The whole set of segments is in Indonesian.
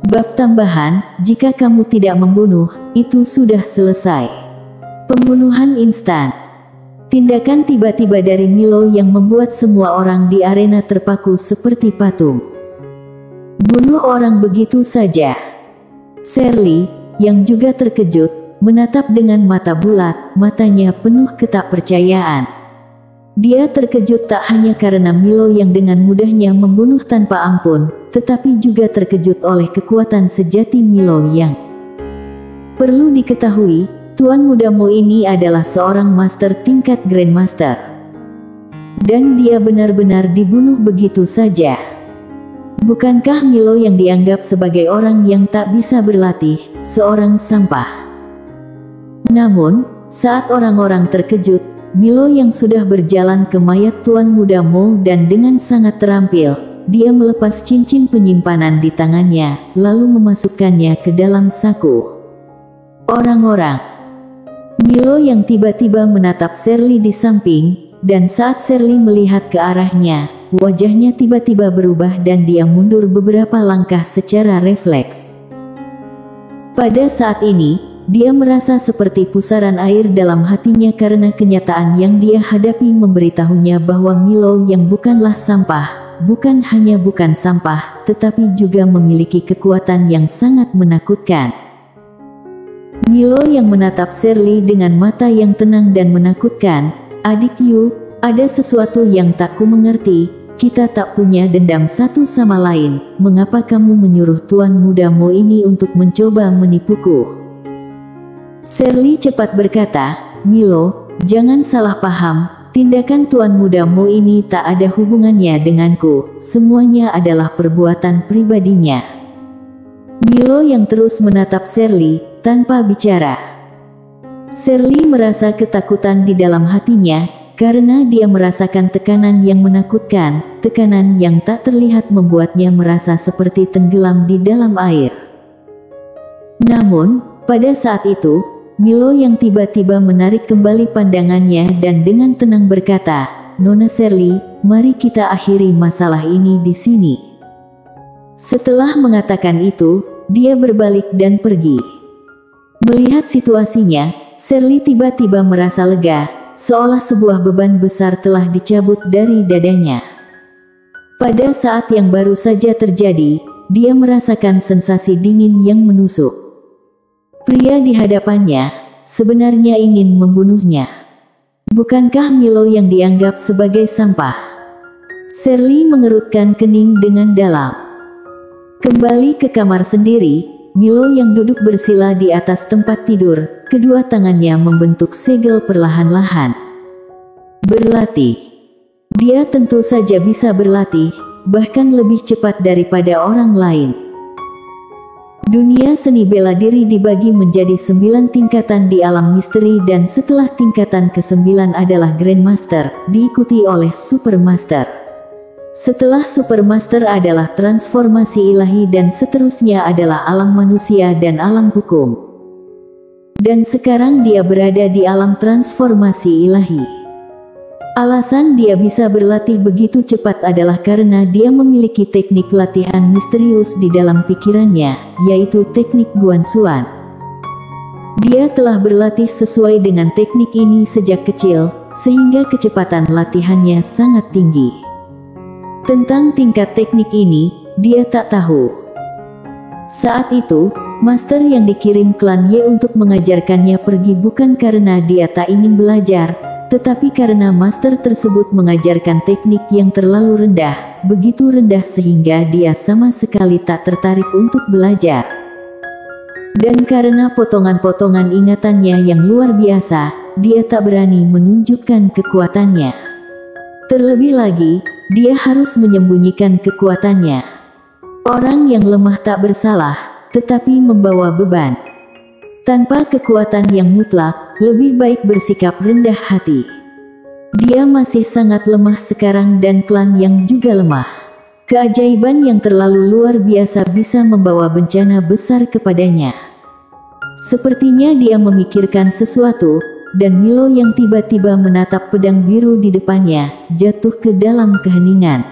Bab tambahan, jika kamu tidak membunuh, itu sudah selesai. Pembunuhan instan. Tindakan tiba-tiba dari Milo yang membuat semua orang di arena terpaku seperti patung. Bunuh orang begitu saja. Shirley, yang juga terkejut, menatap dengan mata bulat, matanya penuh ketakpercayaan. Dia terkejut tak hanya karena Milo yang dengan mudahnya membunuh tanpa ampun, tetapi juga terkejut oleh kekuatan sejati Milo yang. Perlu diketahui, Tuan Muda Mo ini adalah seorang master tingkat Grandmaster. Dan dia benar-benar dibunuh begitu saja. Bukankah Milo yang dianggap sebagai orang yang tak bisa berlatih, seorang sampah? Namun, saat orang-orang terkejut, Milo yang sudah berjalan ke mayat Tuan Muda Mo dan dengan sangat terampil, dia melepas cincin penyimpanan di tangannya, lalu memasukkannya ke dalam saku. Orang-orang. Milo yang tiba-tiba menatap Shirley di samping, dan saat Shirley melihat ke arahnya, wajahnya tiba-tiba berubah dan dia mundur beberapa langkah secara refleks. Pada saat ini, dia merasa seperti pusaran air dalam hatinya karena kenyataan yang dia hadapi memberitahunya bahwa Milo yang bukanlah sampah, bukan hanya bukan sampah, tetapi juga memiliki kekuatan yang sangat menakutkan. Milo yang menatap Shirley dengan mata yang tenang dan menakutkan. Adik Yu, ada sesuatu yang tak ku mengerti, kita tak punya dendam satu sama lain, mengapa kamu menyuruh Tuan Muda Mo ini untuk mencoba menipuku? Shirley cepat berkata, Milo, jangan salah paham, tindakan Tuan Muda Mo ini tak ada hubungannya denganku, semuanya adalah perbuatan pribadinya. Milo yang terus menatap Shirley, tanpa bicara. Shirley merasa ketakutan di dalam hatinya, karena dia merasakan tekanan yang menakutkan, tekanan yang tak terlihat membuatnya merasa seperti tenggelam di dalam air. Namun, pada saat itu, Milo yang tiba-tiba menarik kembali pandangannya dan dengan tenang berkata, Nona Shirley, mari kita akhiri masalah ini di sini. Setelah mengatakan itu, dia berbalik dan pergi. Melihat situasinya, Shirley tiba-tiba merasa lega, seolah sebuah beban besar telah dicabut dari dadanya. Pada saat yang baru saja terjadi, dia merasakan sensasi dingin yang menusuk. Pria di hadapannya sebenarnya ingin membunuhnya. Bukankah Milo yang dianggap sebagai sampah? Shirley mengerutkan kening dengan dalam. Kembali ke kamar sendiri, Milo yang duduk bersila di atas tempat tidur, kedua tangannya membentuk segel perlahan-lahan. Berlatih. Dia tentu saja bisa berlatih, bahkan lebih cepat daripada orang lain. Dunia seni bela diri dibagi menjadi 9 tingkatan di alam misteri dan setelah tingkatan ke-9 adalah Grandmaster, diikuti oleh Supermaster. Setelah Supermaster adalah transformasi ilahi dan seterusnya adalah alam manusia dan alam hukum. Dan sekarang dia berada di alam transformasi ilahi. Alasan dia bisa berlatih begitu cepat adalah karena dia memiliki teknik latihan misterius di dalam pikirannya, yaitu teknik Guanxuan. Dia telah berlatih sesuai dengan teknik ini sejak kecil, sehingga kecepatan latihannya sangat tinggi. Tentang tingkat teknik ini, dia tak tahu. Saat itu, master yang dikirim klan Ye untuk mengajarkannya pergi bukan karena dia tak ingin belajar, tetapi karena master tersebut mengajarkan teknik yang terlalu rendah, begitu rendah sehingga dia sama sekali tak tertarik untuk belajar. Dan karena potongan-potongan ingatannya yang luar biasa, dia tak berani menunjukkan kekuatannya. Terlebih lagi, dia harus menyembunyikan kekuatannya. Orang yang lemah tak bersalah, tetapi membawa beban. Tanpa kekuatan yang mutlak, lebih baik bersikap rendah hati. Dia masih sangat lemah sekarang dan klan yang juga lemah. Keajaiban yang terlalu luar biasa bisa membawa bencana besar kepadanya. Sepertinya dia memikirkan sesuatu, dan Milo yang tiba-tiba menatap pedang biru di depannya, jatuh ke dalam keheningan.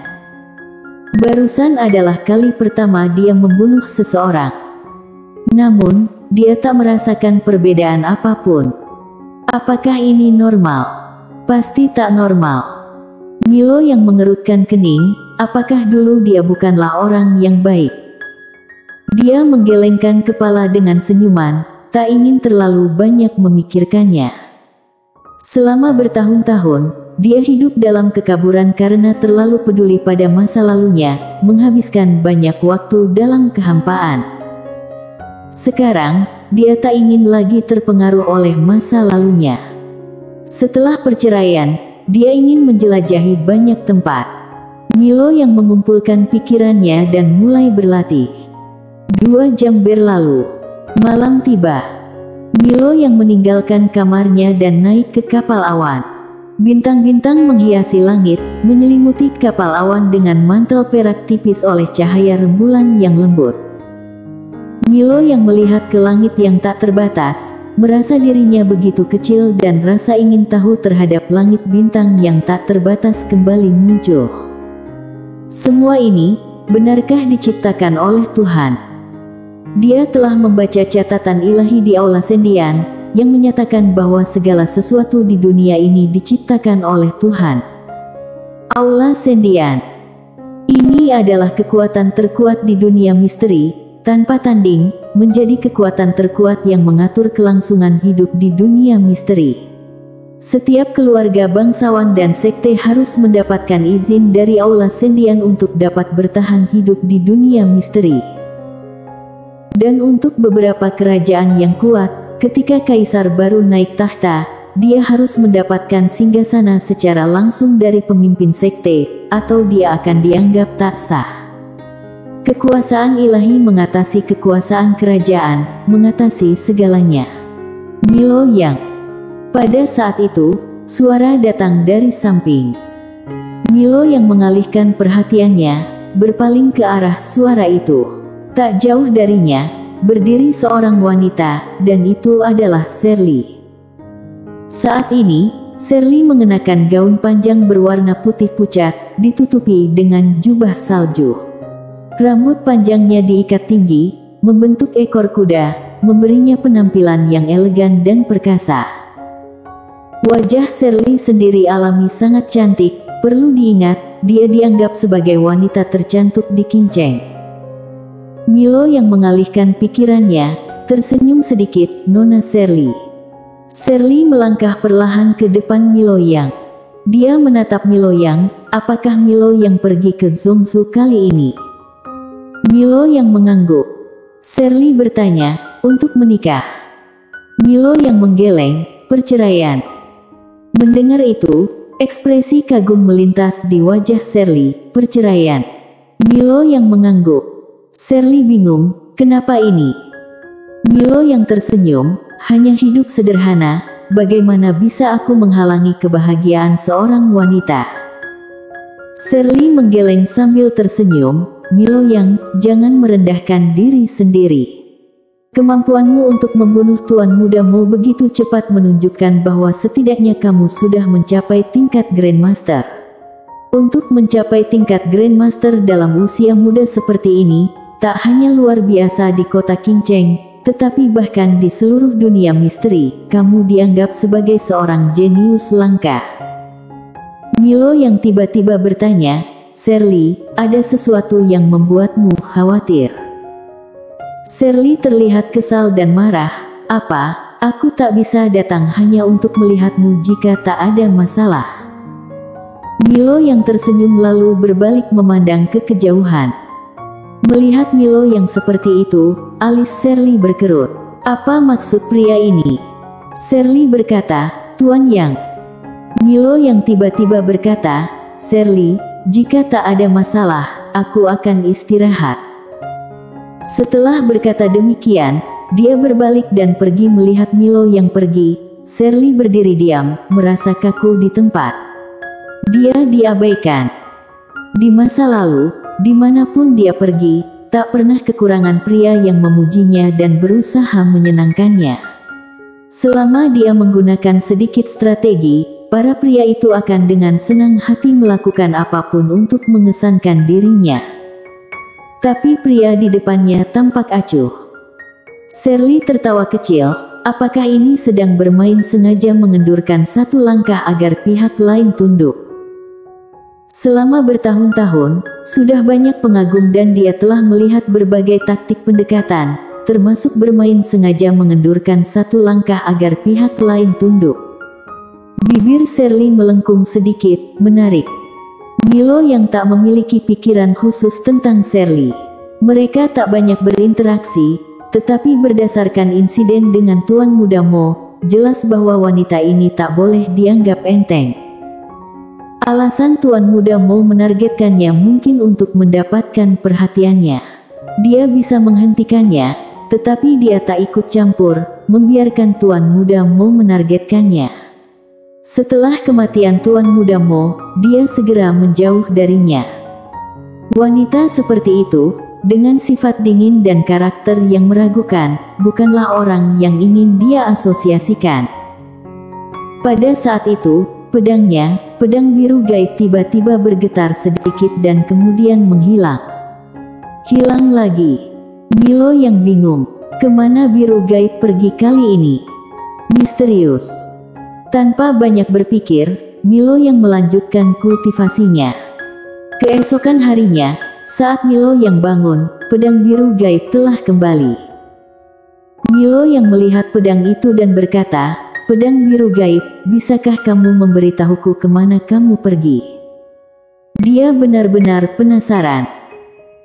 Barusan adalah kali pertama dia membunuh seseorang. Namun, dia tak merasakan perbedaan apapun. Apakah ini normal? Pasti tak normal. Milo yang mengerutkan kening, apakah dulu dia bukanlah orang yang baik? Dia menggelengkan kepala dengan senyuman, tak ingin terlalu banyak memikirkannya. Selama bertahun-tahun, dia hidup dalam kekaburan karena terlalu peduli pada masa lalunya, menghabiskan banyak waktu dalam kehampaan. Sekarang, dia tak ingin lagi terpengaruh oleh masa lalunya. Setelah perceraian, dia ingin menjelajahi banyak tempat. Milo yang mengumpulkan pikirannya dan mulai berlatih. 2 jam berlalu. Malam tiba. Milo yang meninggalkan kamarnya dan naik ke kapal awan. Bintang-bintang menghiasi langit, menyelimuti kapal awan dengan mantel perak tipis oleh cahaya rembulan yang lembut. Milo yang melihat ke langit yang tak terbatas, merasa dirinya begitu kecil dan rasa ingin tahu terhadap langit bintang yang tak terbatas kembali muncul. Semua ini, benarkah diciptakan oleh Tuhan? Dia telah membaca catatan ilahi di Aula Sendian, yang menyatakan bahwa segala sesuatu di dunia ini diciptakan oleh Tuhan. Aula Sendian. Ini adalah kekuatan terkuat di dunia misteri, tanpa tanding, menjadi kekuatan terkuat yang mengatur kelangsungan hidup di dunia misteri. Setiap keluarga bangsawan dan sekte harus mendapatkan izin dari Aula Sendian untuk dapat bertahan hidup di dunia misteri. Dan untuk beberapa kerajaan yang kuat, ketika kaisar baru naik tahta, dia harus mendapatkan singgasana secara langsung dari pemimpin sekte, atau dia akan dianggap tak sah. Kekuasaan ilahi mengatasi kekuasaan kerajaan, mengatasi segalanya. Milo yang. Pada saat itu, suara datang dari samping. Milo yang mengalihkan perhatiannya, berpaling ke arah suara itu. Tak jauh darinya, berdiri seorang wanita, dan itu adalah Shirley. Saat ini, Shirley mengenakan gaun panjang berwarna putih pucat, ditutupi dengan jubah salju. Rambut panjangnya diikat tinggi, membentuk ekor kuda, memberinya penampilan yang elegan dan perkasa. Wajah Shirley sendiri alami sangat cantik, perlu diingat, dia dianggap sebagai wanita tercantik di Kinceng. Milo yang mengalihkan pikirannya, tersenyum sedikit, Nona Shirley. Shirley melangkah perlahan ke depan Milo yang. Dia menatap Milo yang, apakah Milo yang pergi ke Zhongzhou kali ini? Milo yang mengangguk. Shirley bertanya, untuk menikah. Milo yang menggeleng, perceraian. Mendengar itu, ekspresi kagum melintas di wajah Shirley, perceraian. Milo yang mengangguk. Shirley bingung, kenapa ini? Milo yang tersenyum, hanya hidup sederhana, bagaimana bisa aku menghalangi kebahagiaan seorang wanita? Shirley menggeleng sambil tersenyum, Milo yang, jangan merendahkan diri sendiri. Kemampuanmu untuk membunuh tuan mudamu begitu cepat menunjukkan bahwa setidaknya kamu sudah mencapai tingkat Grandmaster. Untuk mencapai tingkat Grandmaster dalam usia muda seperti ini, tak hanya luar biasa di kota Kinceng, tetapi bahkan di seluruh dunia misteri, kamu dianggap sebagai seorang jenius langka. Milo yang tiba-tiba bertanya, Shirley, ada sesuatu yang membuatmu khawatir? Shirley terlihat kesal dan marah, apa, aku tak bisa datang hanya untuk melihatmu jika tak ada masalah. Milo yang tersenyum lalu berbalik memandang ke kejauhan. Melihat Milo yang seperti itu, alis Shirley berkerut. Apa maksud pria ini? Shirley berkata, Tuan Yang. Milo yang tiba-tiba berkata, Shirley, jika tak ada masalah, aku akan istirahat. Setelah berkata demikian, dia berbalik dan pergi melihat Milo yang pergi. Shirley berdiri diam, merasa kaku di tempat. Dia diabaikan. Di masa lalu, dimanapun dia pergi, tak pernah kekurangan pria yang memujinya dan berusaha menyenangkannya. Selama dia menggunakan sedikit strategi, para pria itu akan dengan senang hati melakukan apapun untuk mengesankan dirinya. Tapi pria di depannya tampak acuh. Shirley tertawa kecil. Apakah ini sedang bermain sengaja mengendurkan satu langkah agar pihak lain tunduk? Selama bertahun-tahun, sudah banyak pengagum dan dia telah melihat berbagai taktik pendekatan, termasuk bermain sengaja mengendurkan satu langkah agar pihak lain tunduk. Bibir Shirley melengkung sedikit, menarik. Milo yang tak memiliki pikiran khusus tentang Shirley. Mereka tak banyak berinteraksi, tetapi berdasarkan insiden dengan Tuan Muda Mo, jelas bahwa wanita ini tak boleh dianggap enteng. Alasan Tuan Muda Mo menargetkannya mungkin untuk mendapatkan perhatiannya. Dia bisa menghentikannya, tetapi dia tak ikut campur, membiarkan Tuan Muda Mo menargetkannya. Setelah kematian Tuan Muda Mo, dia segera menjauh darinya. Wanita seperti itu, dengan sifat dingin dan karakter yang meragukan, bukanlah orang yang ingin dia asosiasikan. Pada saat itu, pedang biru gaib tiba-tiba bergetar sedikit dan kemudian menghilang. Hilang lagi. Milo yang bingung, kemana biru gaib pergi kali ini? Misterius. Tanpa banyak berpikir, Milo yang melanjutkan kultivasinya. Keesokan harinya, saat Milo yang bangun, pedang biru gaib telah kembali. Milo yang melihat pedang itu dan berkata, "Pedang biru gaib, bisakah kamu memberitahuku kemana kamu pergi?" Dia benar-benar penasaran.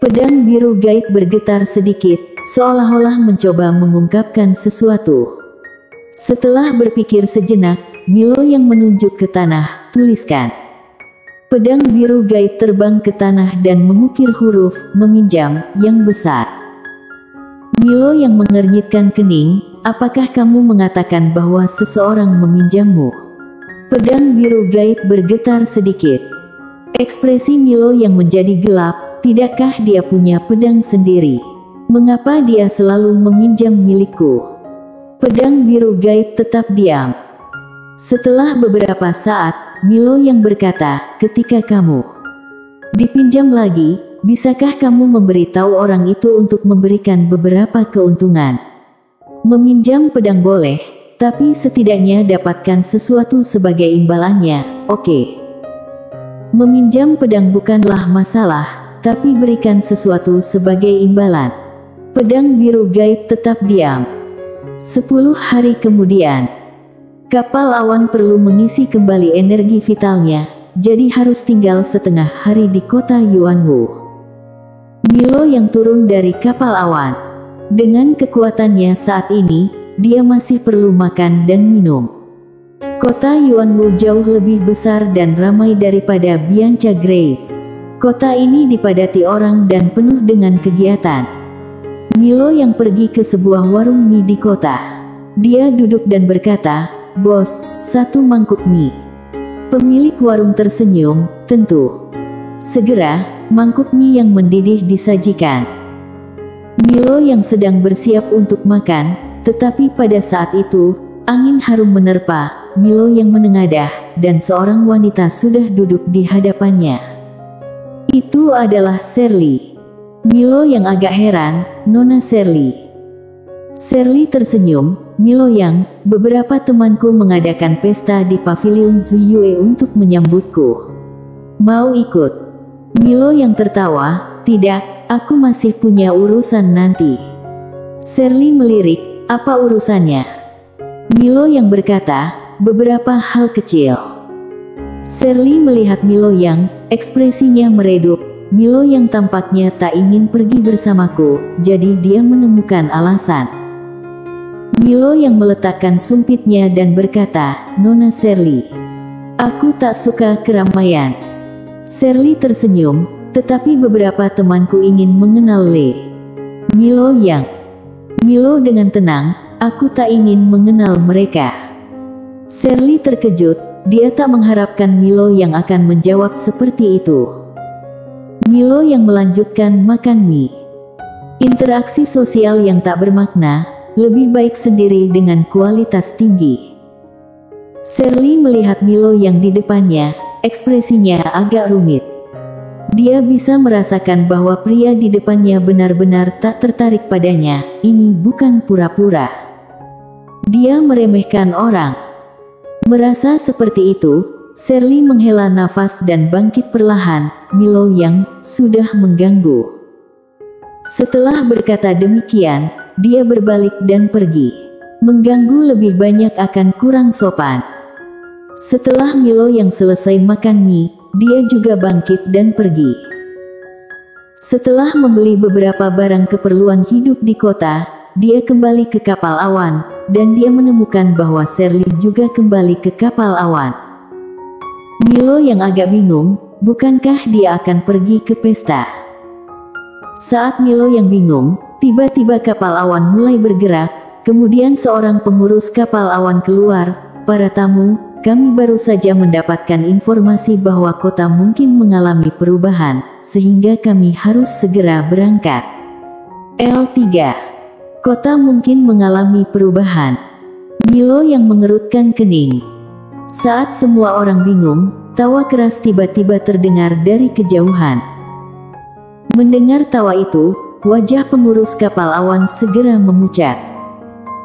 Pedang biru gaib bergetar sedikit, seolah-olah mencoba mengungkapkan sesuatu. Setelah berpikir sejenak, Milo yang menunjuk ke tanah, "Tuliskan." Pedang biru gaib terbang ke tanah dan mengukir huruf, "Meminjam," yang besar. Milo yang mengernyitkan kening, "Apakah kamu mengatakan bahwa seseorang meminjammu?" Pedang biru gaib bergetar sedikit. Ekspresi Milo yang menjadi gelap. Tidakkah dia punya pedang sendiri? Mengapa dia selalu meminjam milikku? Pedang biru gaib tetap diam. Setelah beberapa saat, Milo yang berkata, "Ketika kamu dipinjam lagi, bisakah kamu memberitahu orang itu untuk memberikan beberapa keuntungan? Meminjam pedang boleh, tapi setidaknya dapatkan sesuatu sebagai imbalannya, oke? Meminjam pedang bukanlah masalah, tapi berikan sesuatu sebagai imbalan." Pedang biru gaib tetap diam. 10 hari kemudian, kapal awan perlu mengisi kembali energi vitalnya, jadi harus tinggal setengah hari di kota Yuanwu. Milo yang turun dari kapal awan. Dengan kekuatannya saat ini, dia masih perlu makan dan minum. Kota Yuanwu jauh lebih besar dan ramai daripada Bianca Grace. Kota ini dipadati orang dan penuh dengan kegiatan. Milo yang pergi ke sebuah warung mie di kota. Dia duduk dan berkata, "Bos, 1 mangkuk mie." Pemilik warung tersenyum, "Tentu." Segera, mangkuk mie yang mendidih disajikan. Milo yang sedang bersiap untuk makan, tetapi pada saat itu, angin harum menerpa, Milo yang menengadah, dan seorang wanita sudah duduk di hadapannya. Itu adalah Shirley. Milo yang agak heran, "Nona Shirley." Shirley tersenyum, "Milo yang, beberapa temanku mengadakan pesta di pavilion Zuyue untuk menyambutku. Mau ikut?" Milo yang tertawa, "Tidak, aku masih punya urusan nanti." Shirley melirik, "Apa urusannya?" Milo yang berkata, "Beberapa hal kecil." Shirley melihat Milo yang, ekspresinya meredup. Milo yang tampaknya tak ingin pergi bersamaku, jadi dia menemukan alasan. Milo yang meletakkan sumpitnya dan berkata, "Nona Shirley, aku tak suka keramaian." Shirley tersenyum, "Tetapi beberapa temanku ingin mengenal Le." Milo yang, "Milo dengan tenang, aku tak ingin mengenal mereka." Shirley terkejut. Dia tak mengharapkan Milo yang akan menjawab seperti itu. Milo yang melanjutkan makan mie. Interaksi sosial yang tak bermakna, lebih baik sendiri dengan kualitas tinggi. Shirley melihat Milo yang di depannya, ekspresinya agak rumit. Dia bisa merasakan bahwa pria di depannya benar-benar tak tertarik padanya. Ini bukan pura-pura. Dia meremehkan orang. Merasa seperti itu, Shirley menghela nafas dan bangkit perlahan. Milo yang sudah mengganggu. Setelah berkata demikian, dia berbalik dan pergi. Mengganggu lebih banyak akan kurang sopan. Setelah Milo yang selesai makan mie, dia juga bangkit dan pergi. Setelah membeli beberapa barang keperluan hidup di kota, dia kembali ke kapal awan, dan dia menemukan bahwa Shirley juga kembali ke kapal awan. Milo yang agak bingung, bukankah dia akan pergi ke pesta? Saat Milo yang bingung, tiba-tiba kapal awan mulai bergerak, kemudian seorang pengurus kapal awan keluar. Para tamu, kami baru saja mendapatkan informasi bahwa kota mungkin mengalami perubahan, sehingga kami harus segera berangkat. L3. Kota mungkin mengalami perubahan. Milo yang mengerutkan kening. Saat semua orang bingung, tawa keras tiba-tiba terdengar dari kejauhan. Mendengar tawa itu, wajah pengurus kapal awan segera memucat.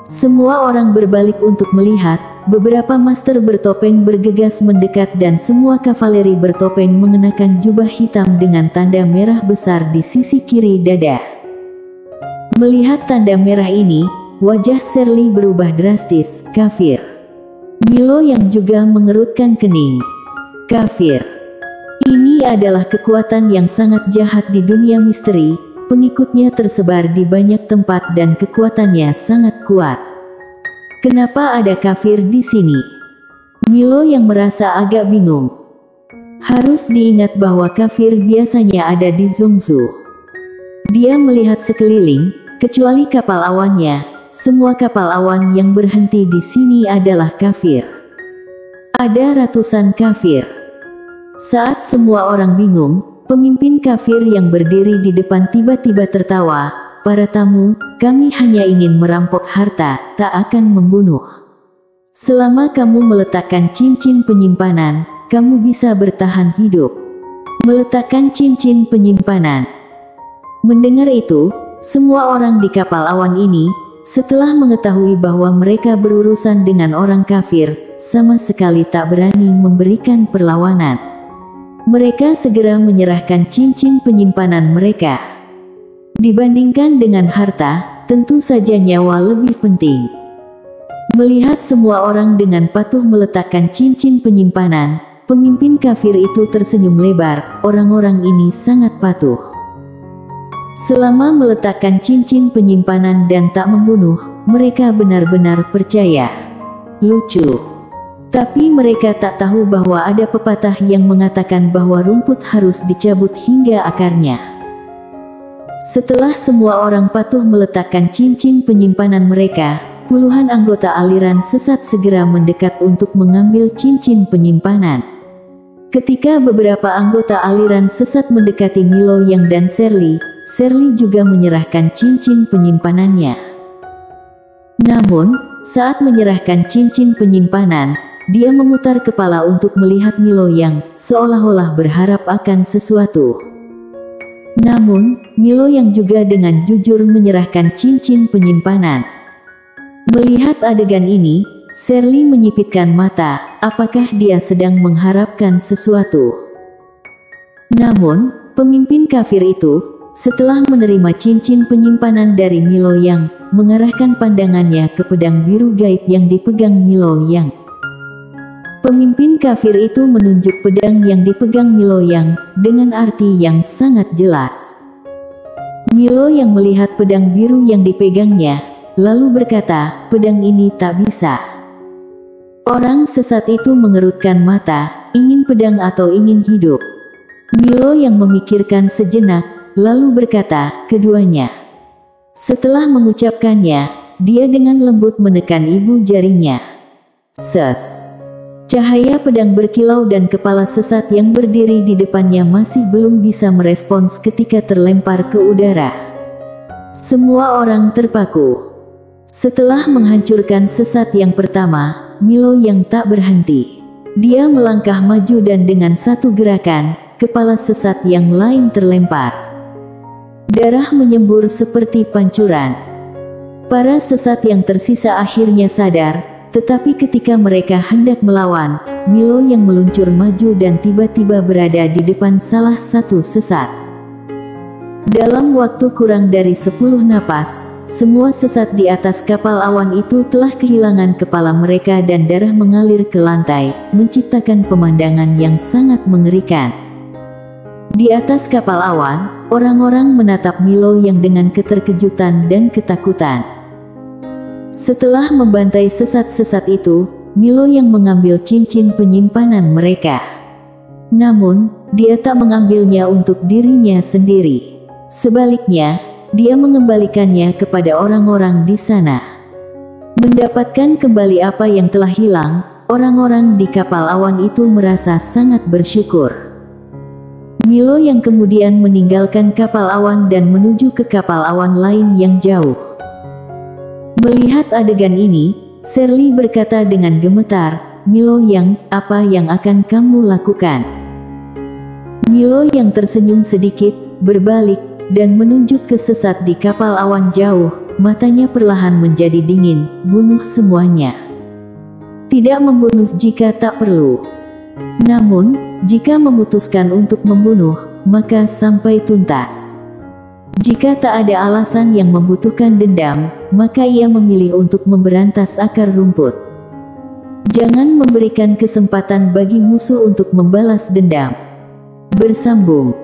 Semua orang berbalik untuk melihat. Beberapa master bertopeng bergegas mendekat dan semua kavaleri bertopeng mengenakan jubah hitam dengan tanda merah besar di sisi kiri dada. Melihat tanda merah ini, wajah Shirley berubah drastis. Kafir. Milo yang juga mengerutkan kening. Kafir. Ini adalah kekuatan yang sangat jahat di dunia misteri. Pengikutnya tersebar di banyak tempat dan kekuatannya sangat kuat. Kenapa ada kafir di sini? Milo yang merasa agak bingung. Harus diingat bahwa kafir biasanya ada di Zhongzhou. Dia melihat sekeliling, kecuali kapal awannya. Semua kapal awan yang berhenti di sini adalah kafir. Ada ratusan kafir. Saat semua orang bingung, pemimpin kafir yang berdiri di depan tiba-tiba tertawa. Para tamu, kami hanya ingin merampok harta, tak akan membunuh. Selama kamu meletakkan cincin penyimpanan, kamu bisa bertahan hidup. Meletakkan cincin penyimpanan. Mendengar itu, semua orang di kapal awan ini, setelah mengetahui bahwa mereka berurusan dengan orang kafir, sama sekali tak berani memberikan perlawanan. Mereka segera menyerahkan cincin penyimpanan mereka. Dibandingkan dengan harta, tentu saja nyawa lebih penting. Melihat semua orang dengan patuh meletakkan cincin penyimpanan, pemimpin kafir itu tersenyum lebar. Orang-orang ini sangat patuh. Selama meletakkan cincin penyimpanan dan tak membunuh, mereka benar-benar percaya. Lucu. Tapi mereka tak tahu bahwa ada pepatah yang mengatakan bahwa rumput harus dicabut hingga akarnya. Setelah semua orang patuh meletakkan cincin penyimpanan mereka, puluhan anggota aliran sesat segera mendekat untuk mengambil cincin penyimpanan. Ketika beberapa anggota aliran sesat mendekati Milo Yang dan Shirley, Shirley juga menyerahkan cincin penyimpanannya. Namun, saat menyerahkan cincin penyimpanan, dia memutar kepala untuk melihat Milo Yang, seolah-olah berharap akan sesuatu. Namun, Milo Yang juga dengan jujur menyerahkan cincin penyimpanan. Melihat adegan ini, Shirley menyipitkan mata. Apakah dia sedang mengharapkan sesuatu? Namun, pemimpin kafir itu, setelah menerima cincin penyimpanan dari Milo Yang, mengarahkan pandangannya ke pedang biru gaib yang dipegang Milo Yang. Pemimpin kafir itu menunjuk pedang yang dipegang Milo Yang, dengan arti yang sangat jelas. Milo Yang melihat pedang biru yang dipegangnya, lalu berkata, pedang ini tak bisa. Orang sesat itu mengerutkan mata, ingin pedang atau ingin hidup. Milo Yang memikirkan sejenak, lalu berkata, keduanya. Setelah mengucapkannya, dia dengan lembut menekan ibu jarinya. Ses. Cahaya pedang berkilau dan kepala sesat yang berdiri di depannya masih belum bisa merespons ketika terlempar ke udara. Semua orang terpaku. Setelah menghancurkan sesat yang pertama, Milo yang tak berhenti. Dia melangkah maju dan dengan satu gerakan, kepala sesat yang lain terlempar. Darah menyembur seperti pancuran. Para sesat yang tersisa akhirnya sadar, tetapi ketika mereka hendak melawan, Milo yang meluncur maju dan tiba-tiba berada di depan salah satu sesat. Dalam waktu kurang dari 10 napas, semua sesat di atas kapal awan itu telah kehilangan kepala mereka dan darah mengalir ke lantai, menciptakan pemandangan yang sangat mengerikan. Di atas kapal awan, orang-orang menatap Milo yang dengan keterkejutan dan ketakutan. Setelah membantai sesat-sesat itu, Milo yang mengambil cincin penyimpanan mereka. Namun, dia tak mengambilnya untuk dirinya sendiri. Sebaliknya, dia mengembalikannya kepada orang-orang di sana. Mendapatkan kembali apa yang telah hilang, orang-orang di kapal awan itu merasa sangat bersyukur. Milo yang kemudian meninggalkan kapal awan dan menuju ke kapal awan lain yang jauh. Melihat adegan ini, Shirley berkata dengan gemetar, "Milo yang, apa yang akan kamu lakukan?" Milo yang tersenyum sedikit, berbalik, dan menunjuk ke sesat di kapal awan jauh, matanya perlahan menjadi dingin. "Bunuh semuanya. Tidak membunuh jika tak perlu. Namun, jika memutuskan untuk membunuh, maka sampai tuntas. Jika tak ada alasan yang membutuhkan dendam, maka ia memilih untuk memberantas akar rumput. Jangan memberikan kesempatan bagi musuh untuk membalas dendam." Bersambung.